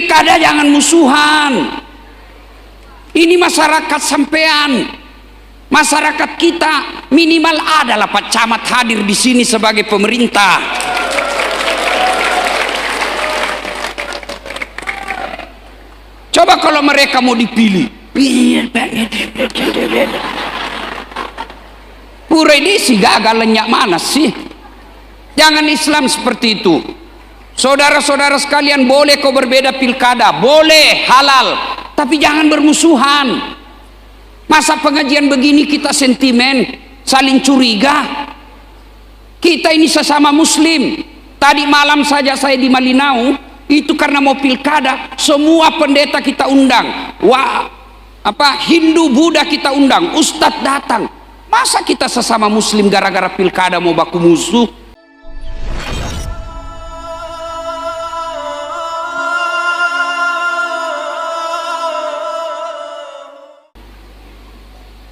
Pilkada jangan musuhan. Ini masyarakat sampean, masyarakat kita. Minimal adalah Pak Camat hadir di sini sebagai pemerintah. Coba kalau mereka mau dipilih, pura ini sih gagal lenyak mana sih? Jangan Islam seperti itu. Saudara-saudara sekalian, boleh kau berbeda pilkada, boleh, halal, tapi jangan bermusuhan. Masa pengajian begini kita sentimen, saling curiga? Kita ini sesama muslim. Tadi malam saja saya di Malinau, itu karena mau pilkada, semua pendeta kita undang, Hindu Buddha kita undang, ustadz datang. Masa kita sesama muslim gara-gara pilkada mau baku musuh?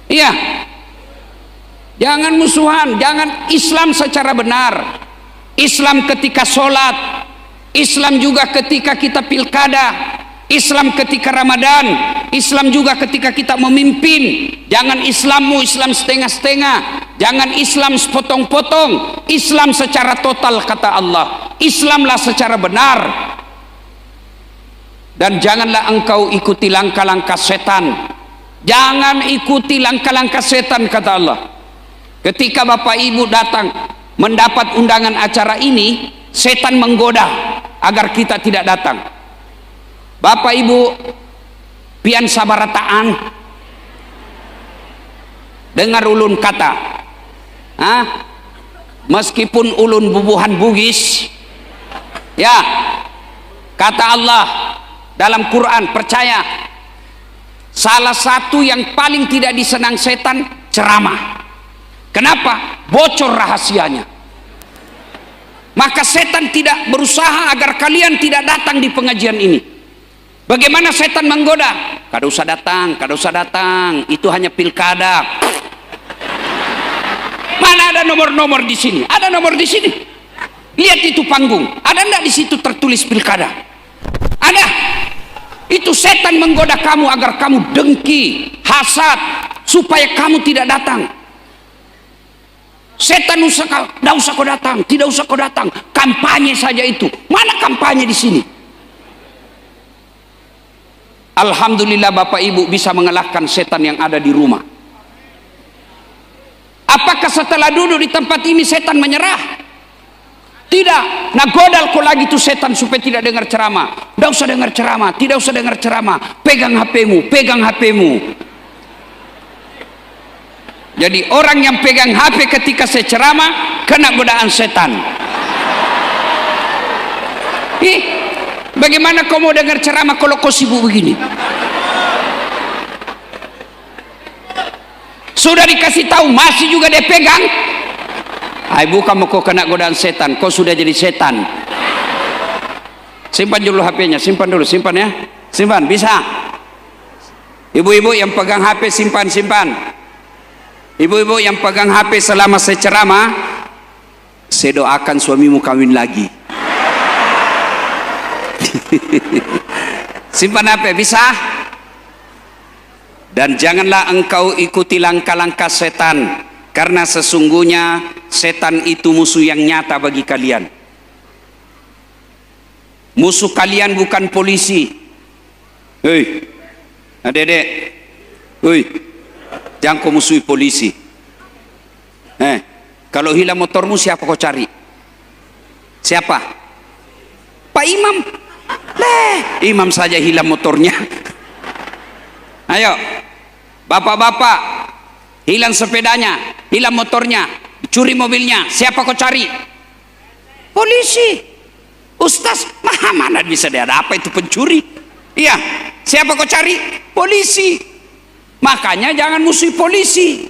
Iya, jangan musuhan, jangan. Islam secara benar, Islam ketika sholat, Islam juga ketika kita pilkada, Islam ketika Ramadan, Islam juga ketika kita memimpin. Jangan Islammu Islam setengah-setengah, jangan Islam sepotong-potong. Islam secara total, kata Allah, Islamlah secara benar. Dan janganlah engkau ikuti langkah-langkah setan. Jangan ikuti langkah-langkah setan, kata Allah. Ketika Bapak Ibu datang mendapat undangan acara ini, setan menggoda agar kita tidak datang. Bapak Ibu pian sabarataan, dengar ulun kata, meskipun ulun bubuhan Bugis, ya, kata Allah dalam Quran, percaya, salah satu yang paling tidak disenang setan ceramah. Kenapa? Bocor rahasianya. Maka setan tidak berusaha agar kalian tidak datang di pengajian ini. Bagaimana setan menggoda? Kada usah datang, kada usah datang, itu hanya pilkada. Mana ada nomor-nomor di sini? Ada nomor di sini. Lihat itu panggung, ada enggak di situ tertulis pilkada? Ada. Itu setan menggoda kamu agar kamu dengki, hasad, supaya kamu tidak datang. Setan tidak usah kau datang, tidak usah kau datang, kampanye saja itu. Mana kampanye di sini? Alhamdulillah Bapak Ibu bisa mengalahkan setan yang ada di rumah. Apakah setelah duduk di tempat ini setan menyerah? Tidak. Nah, godal kau lagi tuh setan supaya tidak dengar ceramah. Tidak usah dengar ceramah, tidak usah dengar ceramah. Pegang HP-mu, pegang HP-mu. Jadi orang yang pegang HP ketika saya ceramah kena godaan setan. Bagaimana kau mau dengar ceramah kalau kau sibuk begini? Sudah dikasih tahu masih juga dia pegang. Ibu kamu kau kena godaan setan, kau sudah jadi setan. Simpan dulu HP-nya, simpan dulu, simpan ya, simpan, bisa. Ibu-ibu yang pegang HP simpan, simpan. Ibu-ibu yang pegang HP selama saya ceramah, saya doakan suamimu kawin lagi. Simpan HP, bisa. Dan janganlah engkau ikuti langkah-langkah setan, karena sesungguhnya setan itu musuh yang nyata bagi kalian. Musuh kalian bukan polisi. Hei, adek-adek, hei, jangan kau musuhi polisi. Kalau hilang motormu siapa kau cari? Siapa? Pak Imam. Imam saja hilang motornya. Ayo, bapak-bapak, hilang sepedanya, hilang motornya, curi mobilnya, siapa kau cari? Polisi. Ustaz, mana bisa dia ada apa itu pencuri? Iya, siapa kau cari? Polisi. Makanya jangan musuhi polisi.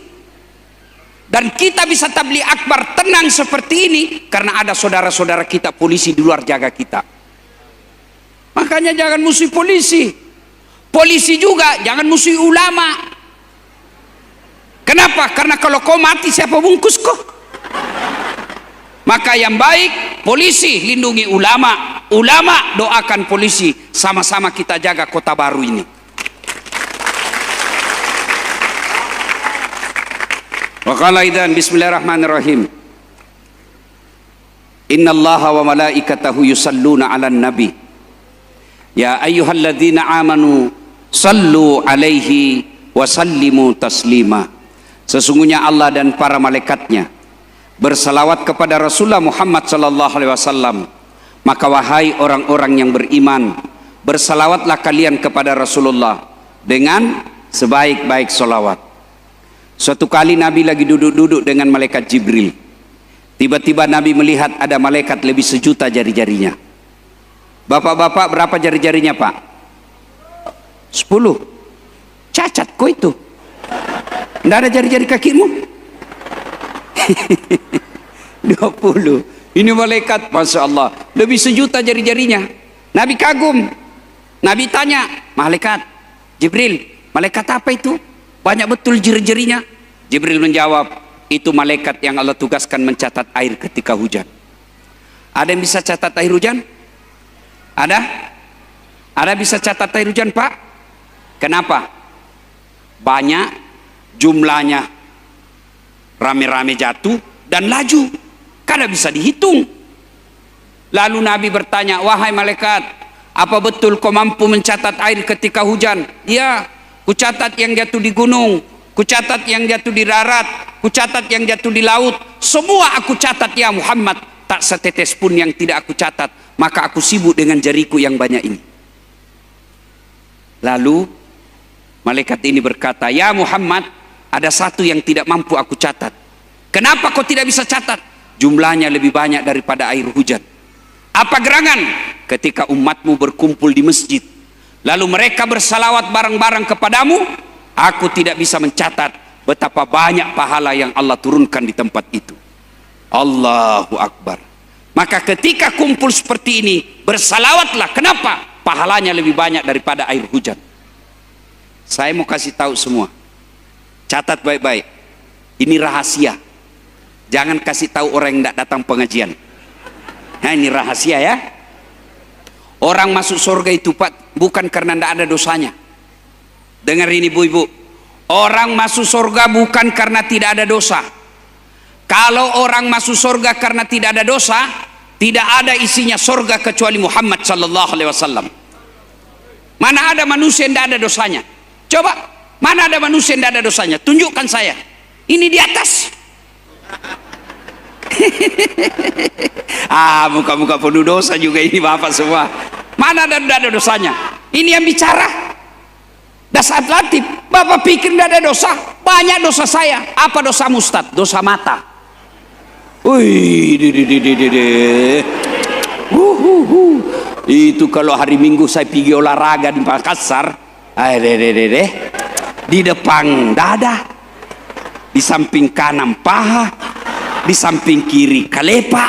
Dan kita bisa tabligh akbar tenang seperti ini karena ada saudara-saudara kita polisi di luar jaga kita. Makanya jangan musuhi polisi. Polisi juga jangan musuhi ulama. Kenapa? Karena kalau kau mati siapa bungkus kau? Maka yang baik, polisi lindungi ulama, ulama doakan polisi, sama-sama kita jaga Kota Baru ini. Wa qala idzan bismillahirrahmanirrahim. Innallaha wa malaikatahu yusalluna 'alan nabi. Ya ayyuhalladzina amanu sallu 'alaihi wa sallimu taslima. Sesungguhnya Allah dan para malaikatnya bersalawat kepada Rasulullah Muhammad sallallahu alaihi wasallam. Maka wahai orang-orang yang beriman, bersalawatlah kalian kepada Rasulullah dengan sebaik-baik salawat. Suatu kali Nabi lagi duduk-duduk dengan malaikat Jibril. Tiba-tiba Nabi melihat ada malaikat lebih sejuta jari-jarinya. Bapak-bapak, berapa jari-jarinya, Pak? 10. Cacat kok itu. Tidak ada jari-jari kakimu? 20. Ini malaikat, Masya Allah, lebih sejuta jari-jarinya. Nabi kagum. Nabi tanya, malaikat Jibril, malaikat apa itu? Banyak betul jari-jarinya. Jibril menjawab, itu malaikat yang Allah tugaskan mencatat air ketika hujan. Ada yang bisa catat air hujan? Ada? Ada bisa catat air hujan, Pak? Kenapa? Banyak jumlahnya, rame-rame jatuh dan laju, karena bisa dihitung. Lalu Nabi bertanya, wahai malaikat, apa betul kau mampu mencatat air ketika hujan? Ya, kucatat yang jatuh di gunung, kucatat yang jatuh di darat, kucatat yang jatuh di laut, semua aku catat ya Muhammad, tak setetes pun yang tidak aku catat. Maka aku sibuk dengan jariku yang banyak ini. Lalu malaikat ini berkata, ya Muhammad, ada satu yang tidak mampu aku catat. Kenapa kau tidak bisa catat? Jumlahnya lebih banyak daripada air hujan. Apa gerangan? Ketika umatmu berkumpul di masjid, lalu mereka bersalawat bareng-bareng kepadamu, aku tidak bisa mencatat betapa banyak pahala yang Allah turunkan di tempat itu. Allahu Akbar. Maka ketika kumpul seperti ini, bersalawatlah. Kenapa? Pahalanya lebih banyak daripada air hujan. Saya mau kasih tahu semua. Catat baik-baik. Ini rahasia. Jangan kasih tahu orang yang tidak datang pengajian. Nah, ini rahasia ya. Orang masuk surga itu, Pak, bukan karena tidak ada dosanya. Dengar ini, ibu-ibu. Orang masuk surga bukan karena tidak ada dosa. Kalau orang masuk surga karena tidak ada dosa, tidak ada isinya surga kecuali Muhammad sallallahu alaihi wasallam. Mana ada manusia yang tidak ada dosanya? Coba, mana ada manusia yang tidak ada dosanya? Tunjukkan saya. Ini di atas. Muka-muka penuh dosa juga ini Bapak semua. Mana ada tidak ada dosanya? Ini yang bicara. Dasar latif. Bapak pikir tidak ada dosa? Banyak dosa saya. Apa dosa Ustaz? Dosa mata. Itu kalau hari Minggu saya pergi olahraga di Makassar, di depan dada, di samping kanan paha, di samping kiri kalepa,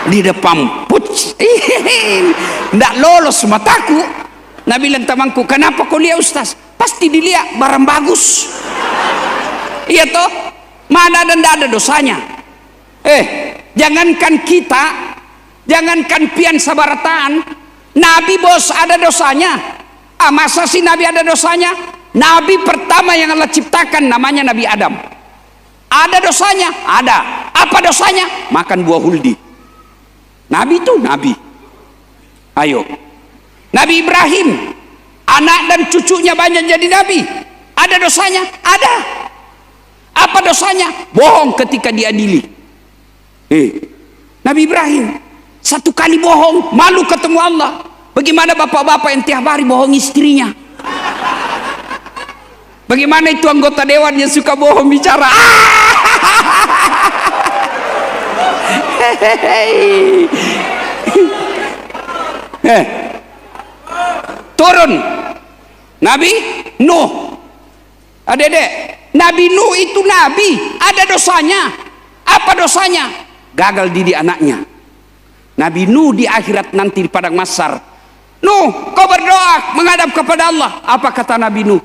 di depan puc, tidak lolos mataku. Nabi bilang temanku, kenapa kau lihat Ustaz? Pasti dilihat barang bagus. Iya toh, mana dan tidak ada dosanya. Jangankan kita, jangankan pian sabarataan, Nabi bos ada dosanya. Masa sih Nabi ada dosanya? Nabi pertama yang Allah ciptakan namanya Nabi Adam. Ada dosanya? Ada. Apa dosanya? Makan buah huldi. Nabi itu Nabi. Ayo. Nabi Ibrahim, anak dan cucunya banyak jadi Nabi. Ada dosanya? Ada. Apa dosanya? Bohong ketika diadili. Nabi Ibrahim satu kali bohong, malu ketemu Allah. Bagaimana bapak-bapak yang tiap hari bohong istrinya? Bagaimana itu anggota dewan yang suka bohong bicara? Turun Nabi Nuh. Adek-adek, Nabi Nuh itu Nabi, ada dosanya. Apa dosanya? Gagal didik anaknya. Nabi Nuh di akhirat nanti di padang mahsyar, Nuh, kau berdoa menghadap kepada Allah. Apa kata Nabi Nuh?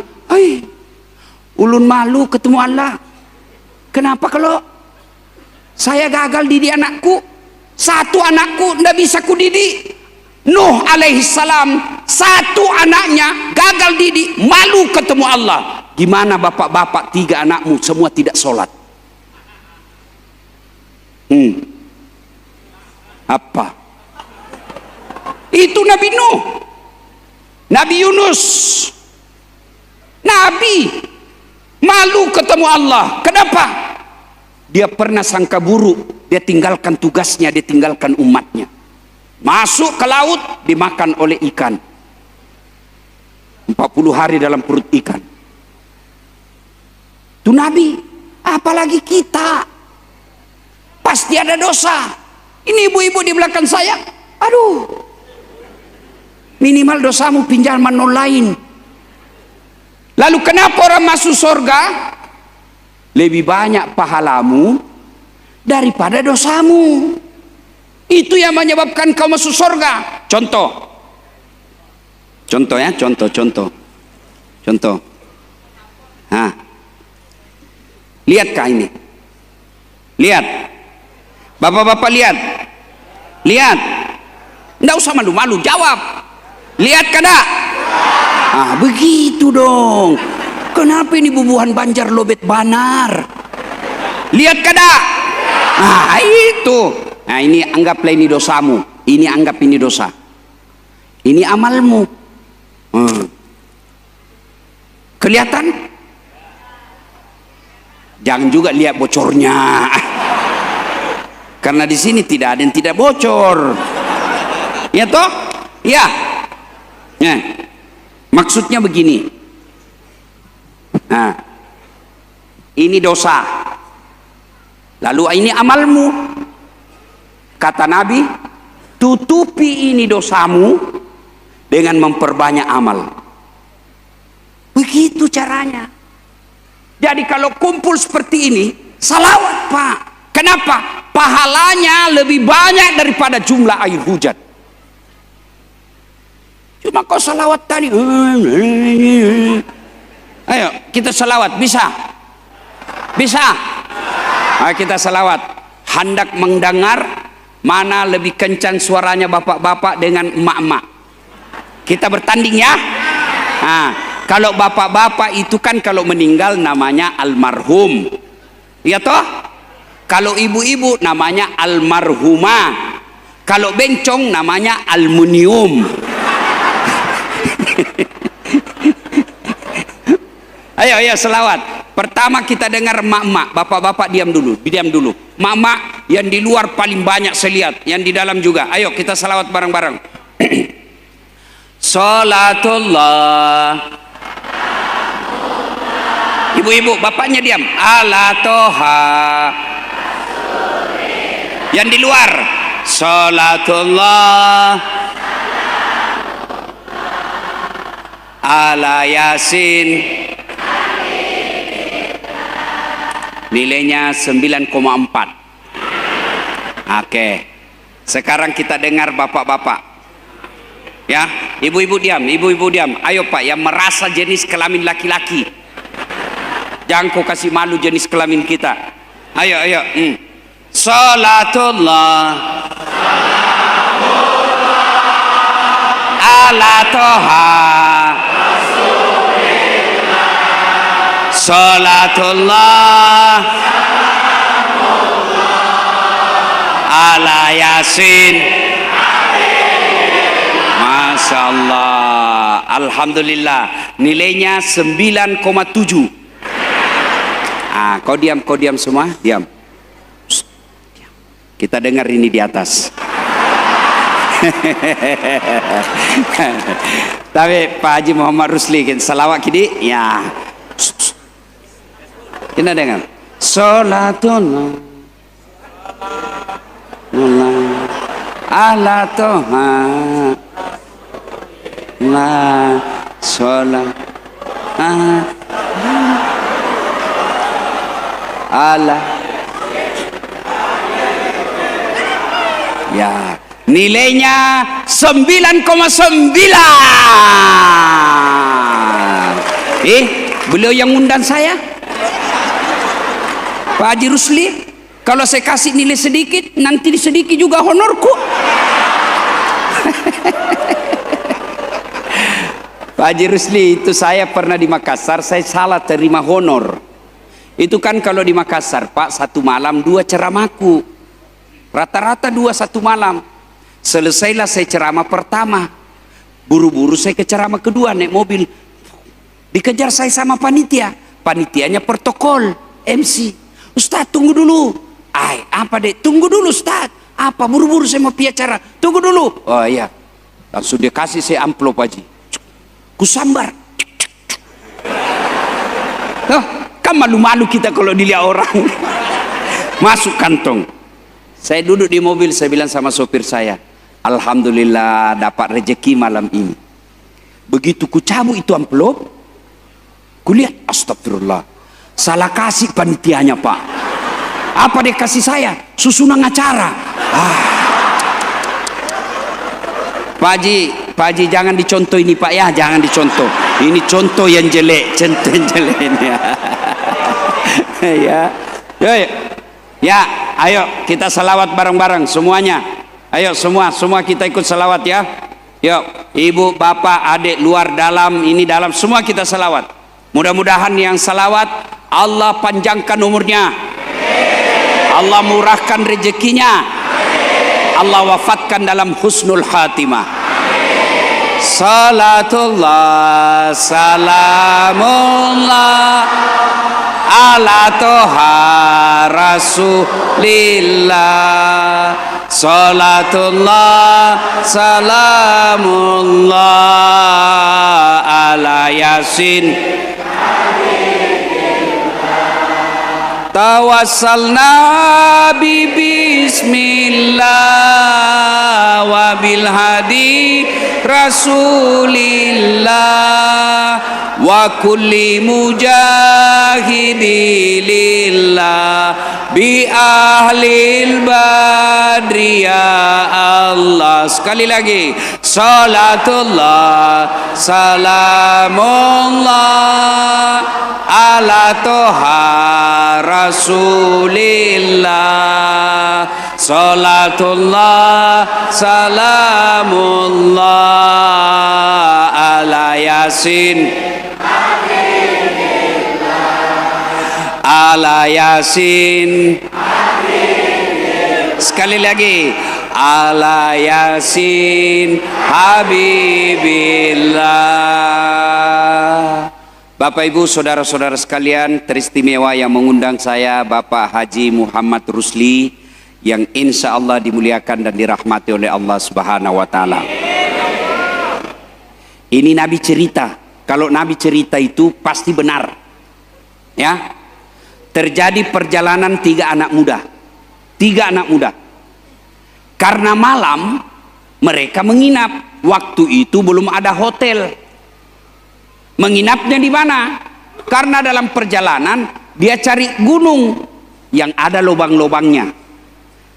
Ulun malu ketemu Allah. Kenapa kalau Saya gagal didik anakku. Satu anakku tidak bisa kudidik. Nuh alaihissalam, satu anaknya gagal didik, malu ketemu Allah. Gimana bapak-bapak 3 anakmu semua tidak sholat? Apa? Itu Nabi Nuh, Nabi Yunus, Nabi malu ketemu Allah. Kenapa? Dia pernah sangka buruk, dia tinggalkan tugasnya, dia tinggalkan umatnya. Masuk ke laut, dimakan oleh ikan. 40 hari dalam perut ikan. Itu Nabi. Apalagi kita, pasti ada dosa. Ini ibu-ibu di belakang saya, aduh, minimal dosamu pinjaman online. Lalu kenapa orang masuk surga? Lebih banyak pahalamu daripada dosamu. Itu yang menyebabkan kau masuk surga. Contoh ya, contoh. Lihatkah ini? Lihat, bapak-bapak lihat. Nggak usah malu-malu, jawab. Lihat kada? Begitu dong. Kenapa ini bubuhan Banjar Lobet Banar? Lihat kada? Itu. Nah, ini anggaplah ini dosamu. Ini anggap ini dosa. Ini amalmu. Kelihatan? Jangan juga lihat bocornya. Karena di sini tidak ada yang tidak bocor. Ya toh? Ya. Nah, maksudnya begini. Nah, ini dosa. Lalu ini amalmu. Kata Nabi, tutupi ini dosamu dengan memperbanyak amal. Begitu caranya. Jadi kalau kumpul seperti ini, salawat Pak. Kenapa? Pahalanya lebih banyak daripada jumlah air hujan. Cuma kau salawat tadi. Ayo kita salawat, bisa? Bisa? Ayo kita salawat. Hendak mendengar mana lebih kencang suaranya bapak-bapak dengan emak-emak. Kita bertanding ya. Kalau bapak-bapak itu kan kalau meninggal namanya almarhum, ya toh? Kalau ibu-ibu namanya almarhumah. Kalau bencong namanya aluminium. Ayo selawat. Pertama kita dengar emak-emak, bapak-bapak diam dulu. Emak-emak yang di luar paling banyak saya lihat, yang di dalam juga. Ayo kita salawat bareng-bareng. Salatullah. Ibu-ibu, bapaknya diam. Ala toha. Yang di luar. Salatullah. Ala Yasin. Nilainya 9,4. Oke. Sekarang kita dengar bapak-bapak. Ya, ibu-ibu diam, Ayo Pak, yang merasa jenis kelamin laki-laki. Jangan kau kasih malu jenis kelamin kita. Ayo. Salatullah. Ala toha. Salatullah. Ala Yasin. Masya Allah. Alhamdulillah. Nilainya 9,7. Kau diam semua. Diam. Kita dengar ini di atas. Tapi Pak Haji Muhammad Rusli salawat kini ya. Kita dengar. Salatullah ala toha la sholat ala. Ya, nilainya 9,9. Beliau yang undang saya, Pak Haji Rusli. Kalau saya kasih nilai sedikit, nanti sedikit juga honorku. Pak Haji Rusli, itu saya pernah di Makassar, saya salah terima honor. Itu kan kalau di Makassar, Pak, 1 malam 2 ceramahku. Rata-rata 2 1 malam. Selesailah saya ceramah pertama. Buru-buru saya ke ceramah kedua, naik mobil. Dikejar saya sama panitia. Panitianya protokol, MC. Ustaz, tunggu dulu. Apa dek? Tunggu dulu Ustaz. Apa? Buru-buru saya mau pergi acara. Tunggu dulu. Oh iya. Langsung dia kasih saya amplop Haji. Kusambar. Oh, kan malu-malu kita kalau dilihat orang. Masuk kantong. Saya duduk di mobil, saya bilang sama sopir saya, alhamdulillah dapat rezeki malam ini. Begitu ku cabut itu amplop, kulihat, astagfirullah, salah kasih panitianya Pak. Apa dia kasih saya? Susunan acara. Pak Haji jangan dicontoh ini Pak ya, jangan dicontoh. Ini contoh yang jelek, contoh yang jelek ini. Ya, ya, ayo kita salawat bareng-bareng semuanya. Ayo semua kita ikut salawat ya. Yuk, ibu, bapak, adik, luar, dalam, ini dalam, semua kita salawat. Mudah-mudahan yang salawat Allah panjangkan umurnya, Allah murahkan rezekinya, Allah wafatkan dalam husnul khatimah. Salatullah salamullah ala toha rasulillah. Salatullah salamullah ala yasin. Tawassalna bi bismillah wa bil hadi rasulillah wa kulli mujahidi lillah bi ahlil badri ya Allah. Sekali lagi, salatullah salamullah ala toha rasulillah. Salatullah salamullah ala yasin ala yasin. Sekali lagi, ala yasin habibillah. Bapak Ibu saudara-saudara sekalian, teristimewa yang mengundang saya Bapak Haji Muhammad Rusli, yang insya Allah dimuliakan dan dirahmati oleh Allah Subhanahu wa Ta'ala. Ini Nabi cerita. Kalau Nabi cerita itu pasti benar ya. Terjadi perjalanan 3 anak muda. Karena malam mereka menginap. Waktu itu belum ada hotel. Menginapnya di mana? Karena dalam perjalanan dia cari gunung yang ada lubang-lubangnya.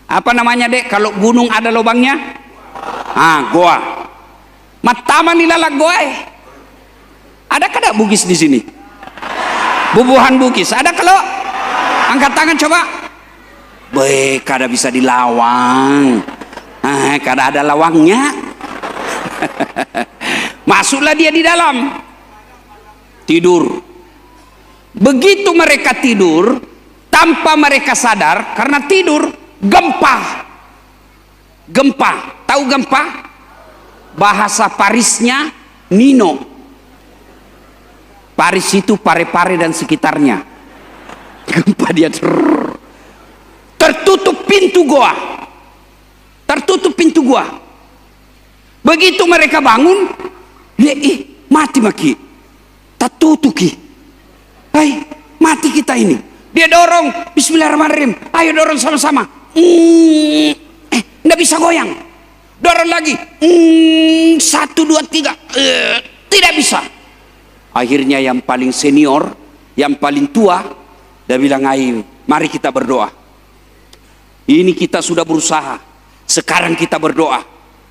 Apa namanya dek kalau gunung ada lubangnya? Goa. Matama nilalak goa. Ada kada Bugis di sini? Bubuhan Bugis. Ada kalau? Angkat tangan coba. Kada bisa dilawang. Kada ada lawangnya. Masuklah dia di dalam. Tidur. Begitu mereka tidur, tanpa mereka sadar, karena tidur, gempa. Tahu gempa? Bahasa Parisnya Nino. Paris itu Pare-Pare dan sekitarnya. Gempa dia. Tertutup pintu goa. Begitu mereka bangun, mati maki. Tatutuki. Hai, mati kita ini. Dia dorong, bismillahirrahmanirrahim. Ayo dorong sama-sama. Nggak bisa goyang. Dorong lagi. 1, 2, 3. Tidak bisa. Akhirnya yang paling senior, yang paling tua, dia bilang, ayo, mari kita berdoa. Ini kita sudah berusaha. Sekarang kita berdoa.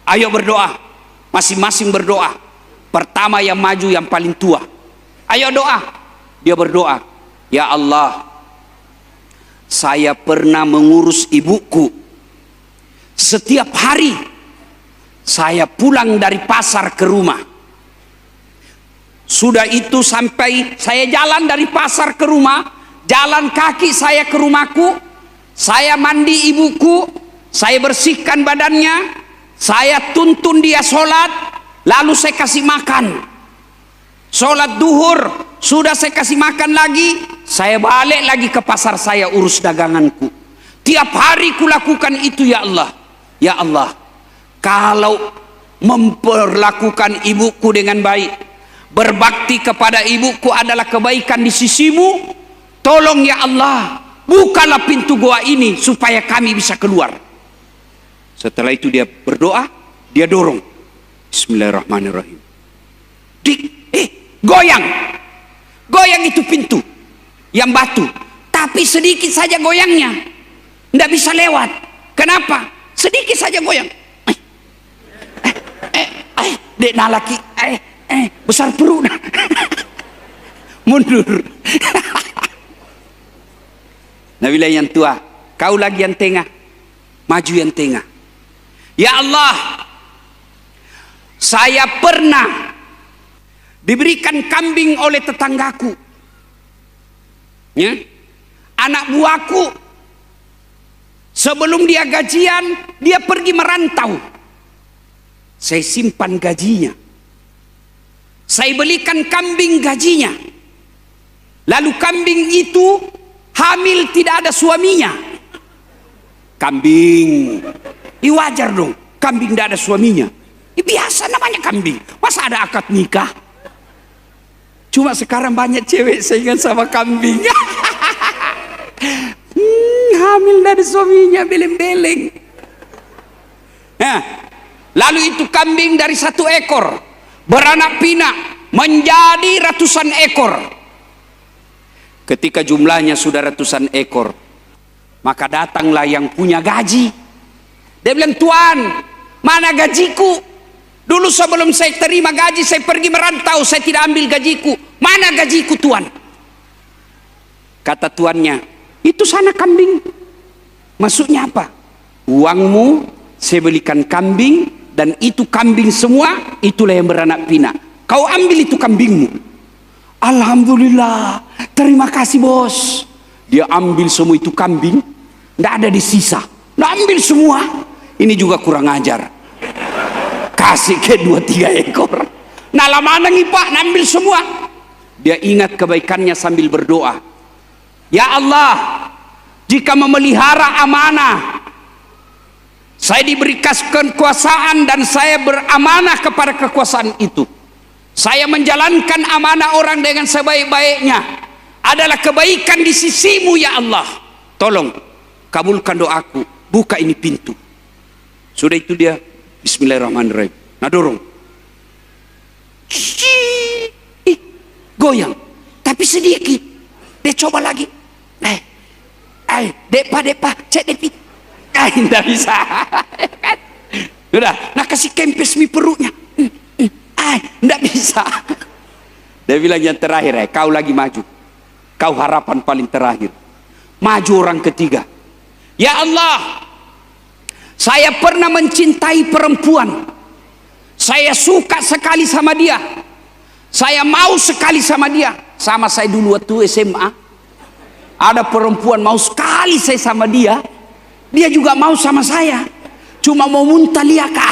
Ayo berdoa. Masing-masing berdoa. Pertama yang maju yang paling tua. Ayo doa. Dia berdoa. Ya Allah, saya pernah mengurus ibuku. Setiap hari saya pulang dari pasar ke rumah. Sudah itu sampai saya jalan dari pasar ke rumah, jalan kaki saya ke rumahku, saya mandi ibuku, saya bersihkan badannya, saya tuntun dia sholat, lalu saya kasih makan. Sholat duhur, sudah saya kasih makan lagi, saya balik lagi ke pasar saya urus daganganku. Tiap hari kulakukan itu ya Allah. Ya Allah, kalau memperlakukan ibuku dengan baik, berbakti kepada ibuku adalah kebaikan di sisimu, tolong ya Allah, bukalah pintu goa ini supaya kami bisa keluar. Setelah itu dia berdoa, dia dorong. Bismillahirrahmanirrahim. Goyang itu pintu yang batu, tapi sedikit saja goyangnya, tidak bisa lewat. Kenapa? Sedikit saja goyang. Dek nalaki, besar perut. Mundur. Nabilah yang tua, kau lagi yang tengah, maju yang tengah. Ya Allah, saya pernah diberikan kambing oleh tetanggaku, ya, anak buahku. Sebelum dia gajian, dia pergi merantau. Saya simpan gajinya, saya belikan kambing gajinya. Lalu kambing itu hamil, tidak ada suaminya. Kambing, wajar dong, kambing tidak ada suaminya. Biasa namanya kambing, masa ada akad nikah? Cuma sekarang banyak cewek saingan sama kambing. Hamil dari suaminya, beleng-beleng. Nah, lalu itu kambing dari 1 ekor beranak pinak menjadi ratusan ekor. Ketika jumlahnya sudah ratusan ekor, maka datanglah yang punya gaji. Dia bilang, Tuan, mana gajiku? Dulu sebelum saya terima gaji, saya pergi merantau, saya tidak ambil gajiku. Mana gajiku, Tuan? Kata tuannya, itu sana kambing. Maksudnya apa? Uangmu saya belikan kambing, dan itu kambing semua, itulah yang beranak pinak. Kau ambil itu kambingmu. Alhamdulillah, terima kasih bos. Dia ambil semua itu kambing, tidak ada di sisa. Nah, ambil semua. Ini juga kurang ajar. Kasih ke 2-3 ekor. Nah, mana nih Pak, ambil semua. Dia ingat kebaikannya sambil berdoa. Ya Allah, jika memelihara amanah, saya diberikan kekuasaan dan saya beramanah kepada kekuasaan itu. Saya menjalankan amanah orang dengan sebaik-baiknya adalah kebaikan di sisimu ya Allah. Tolong kabulkan doaku, buka ini pintu. Sudah itu dia Bismillahirrahmanirrahim. Nah, dorong. Goyang, tapi sedikit. Dia coba lagi. Depa, cek depi. Tidak bisa. Sudah, nah kasih kempes mi perutnya. Tidak bisa. Dia bilang yang terakhir, kau lagi maju. Kau harapan paling terakhir. Maju orang ketiga. Ya Allah, saya pernah mencintai perempuan. Saya suka sekali sama dia. Saya mau sekali sama dia. Sama saya dulu waktu SMA. Ada perempuan mau sekali saya sama dia. Dia juga mau sama saya. Cuma mau muntah liaka.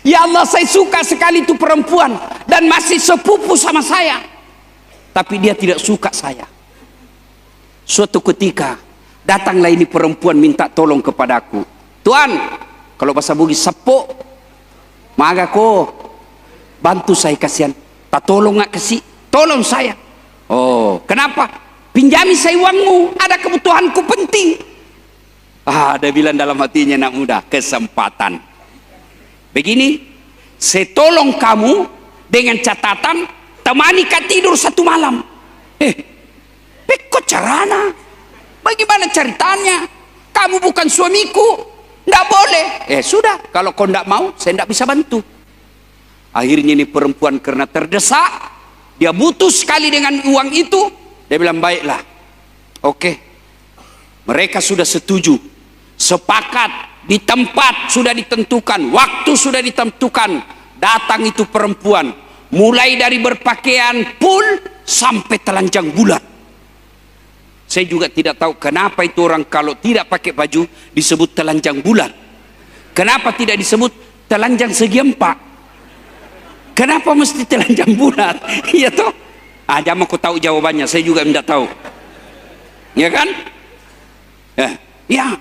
Ya Allah, saya suka sekali itu perempuan. Dan masih sepupu sama saya. Tapi dia tidak suka saya. Suatu ketika datanglah ini perempuan minta tolong kepadaku. Tuan, kalau bahasa Bugis sepuk, maka ko bantu saya kasihan. Tak tolong nggak kasih, tolong saya. Oh, kenapa? Pinjami saya uangmu, ada kebutuhanku penting. Dia bilang dalam hatinya, nak muda, kesempatan. Begini, saya tolong kamu dengan catatan temani kau tidur 1 malam. Kok carana? Bagaimana ceritanya? Kamu bukan suamiku, tidak boleh. Sudah, kalau kau tidak mau, saya tidak bisa bantu. Akhirnya ini perempuan karena terdesak, dia butuh sekali dengan uang itu. Dia bilang, baiklah, oke. Mereka sudah setuju, sepakat, di tempat sudah ditentukan, waktu sudah ditentukan. Datang itu perempuan, mulai dari berpakaian pun sampai telanjang bulat. Saya juga tidak tahu kenapa itu orang kalau tidak pakai baju disebut telanjang bulat. Kenapa tidak disebut telanjang segi empat? Kenapa mesti telanjang bulat? Iya toh? Jangan aku tahu jawabannya, saya juga tidak tahu. Ya kan? Ya.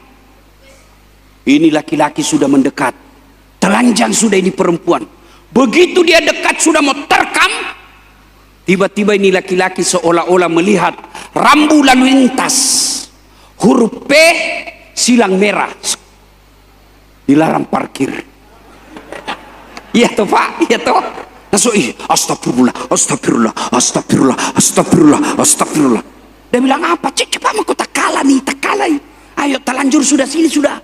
Ini laki-laki sudah mendekat. Telanjang sudah ini perempuan. Begitu dia dekat sudah mau terkam, tiba-tiba ini laki-laki seolah-olah melihat rambu lalu lintas, huruf P silang merah, dilarang parkir. Iya toh Pak, iya toh. Langsung astagfirullah, astagfirullah, astagfirullah, astagfirullah, astagfirullah. Dia bilang apa? Cepat aku tak kalah nih, tak kalah. Ayo telanjur sudah, sini sudah.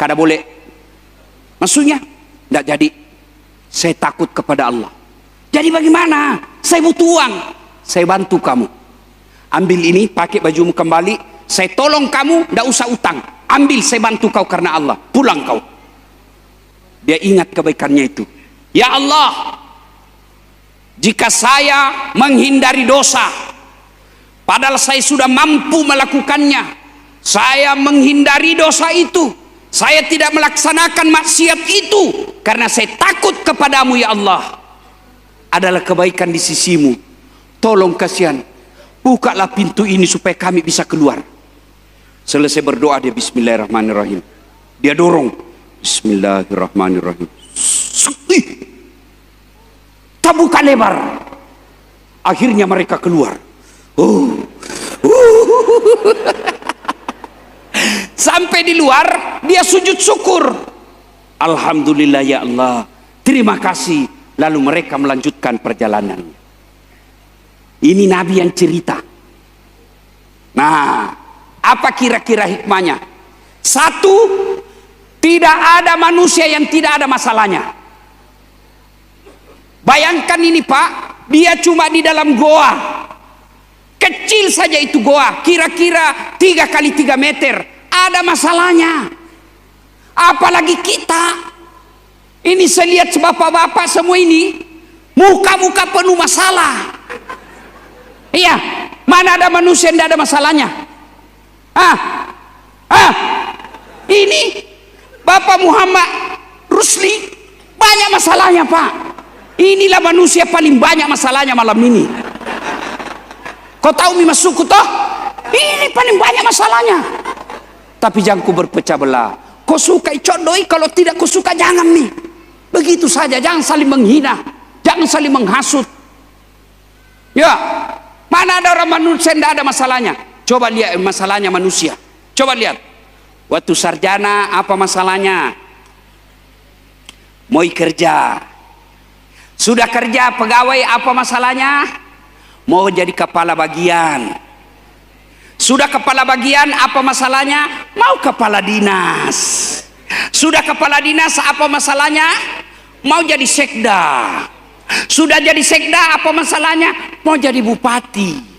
Kada boleh. Maksudnya tidak jadi. Saya takut kepada Allah. Jadi bagaimana? Saya butuh uang. Saya bantu kamu. Ambil ini, pakai bajumu kembali. Saya tolong kamu, tidak usah utang. Ambil, saya bantu kau karena Allah. Pulang kau. Dia ingat kebaikannya itu. Ya Allah, jika saya menghindari dosa, padahal saya sudah mampu melakukannya, saya menghindari dosa itu. Saya tidak melaksanakan maksiat itu karena saya takut kepadamu ya Allah. Adalah kebaikan di sisimu. Tolong kasihan, bukalah pintu ini supaya kami bisa keluar. Selesai berdoa dia bismillahirrahmanirrahim. Dia dorong bismillahirrahmanirrahim. Terbuka lebar. Akhirnya mereka keluar. Sampai di luar dia sujud syukur. Alhamdulillah ya Allah, terima kasih. Lalu mereka melanjutkan perjalanan. Ini Nabi yang cerita. Nah, apa kira-kira hikmahnya? Satu, tidak ada manusia yang tidak ada masalahnya. Bayangkan ini Pak, dia cuma di dalam goa. Kecil saja itu goa, kira-kira 3 kali 3 meter. Ada masalahnya. Apalagi kita. Ini saya lihat bapak-bapak semua ini, muka-muka penuh masalah. Iya, mana ada manusia yang tidak ada masalahnya? Ini Bapak Muhammad Rusli banyak masalahnya Pak. Inilah manusia paling banyak masalahnya malam ini. Kau tahu mi masukku toh? Ini paling banyak masalahnya. Tapi jangan ku berpecah belah. Kau suka icodoi, kalau tidak kau suka jangan nih. Begitu saja, jangan saling menghina, jangan saling menghasut. Ya, mana ada orang manusia yang tidak ada masalahnya? Coba lihat masalahnya manusia. Coba lihat. Waktu sarjana apa masalahnya? Mau kerja. Sudah kerja pegawai apa masalahnya? Mau jadi kepala bagian. Sudah kepala bagian apa masalahnya? Mau kepala dinas. Sudah kepala dinas apa masalahnya? Mau jadi sekda. Sudah jadi sekda apa masalahnya? Mau jadi bupati.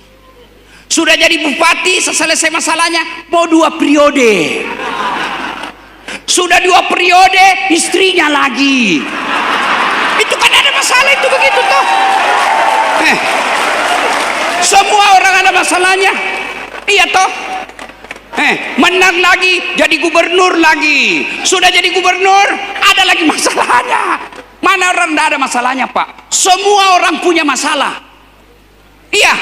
Sudah jadi bupati, selesai masalahnya mau 2 periode. Sudah 2 periode, istrinya lagi. Itu kan ada masalah itu begitu toh. Semua orang ada masalahnya. Iya toh. Menang lagi, jadi gubernur lagi. Sudah jadi gubernur, ada lagi masalahnya. Mana orang tidak ada masalahnya Pak? Semua orang punya masalah. Iya.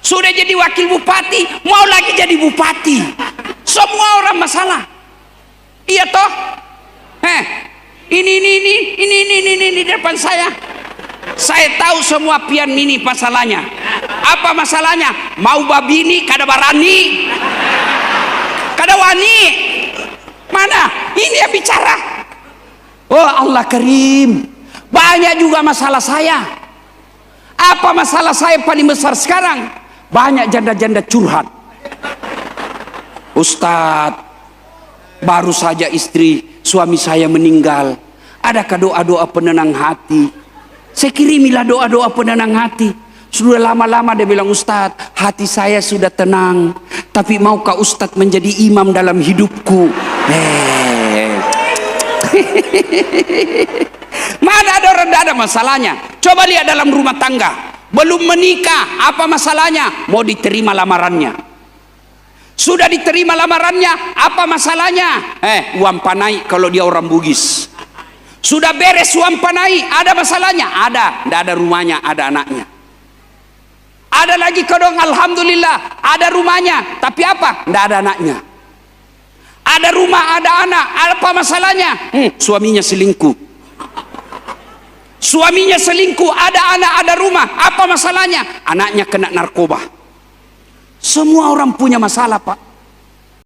Sudah jadi wakil bupati, mau lagi jadi bupati. Semua orang masalah. Iya toh? Ini di depan saya. Saya tahu semua pian mini masalahnya. Apa masalahnya? Mau babini kada barani. Kada wani. Mana? Ini yang bicara. Oh Allah Karim. Banyak juga masalah saya. Apa masalah saya paling besar sekarang? Banyak janda-janda curhat. Ustadz, baru saja suami saya meninggal. Adakah doa-doa penenang hati? Saya kirimilah doa-doa penenang hati. Sudah lama-lama dia bilang, Ustadz, hati saya sudah tenang, tapi maukah Ustadz menjadi imam dalam hidupku? Mana ada orang tidak ada masalahnya? Coba lihat dalam rumah tangga, belum menikah, apa masalahnya? Mau diterima lamarannya. Sudah diterima lamarannya, apa masalahnya? Uang panai kalau dia orang Bugis. Sudah beres uang panai, ada masalahnya? Ada, tidak ada rumahnya, ada anaknya. Ada lagi kodong, alhamdulillah, ada rumahnya, tapi apa? Tidak ada anaknya. Ada rumah, ada anak, apa masalahnya? Suaminya selingkuh. Suaminya selingkuh, ada anak, ada rumah, apa masalahnya? Anaknya kena narkoba. Semua orang punya masalah, Pak.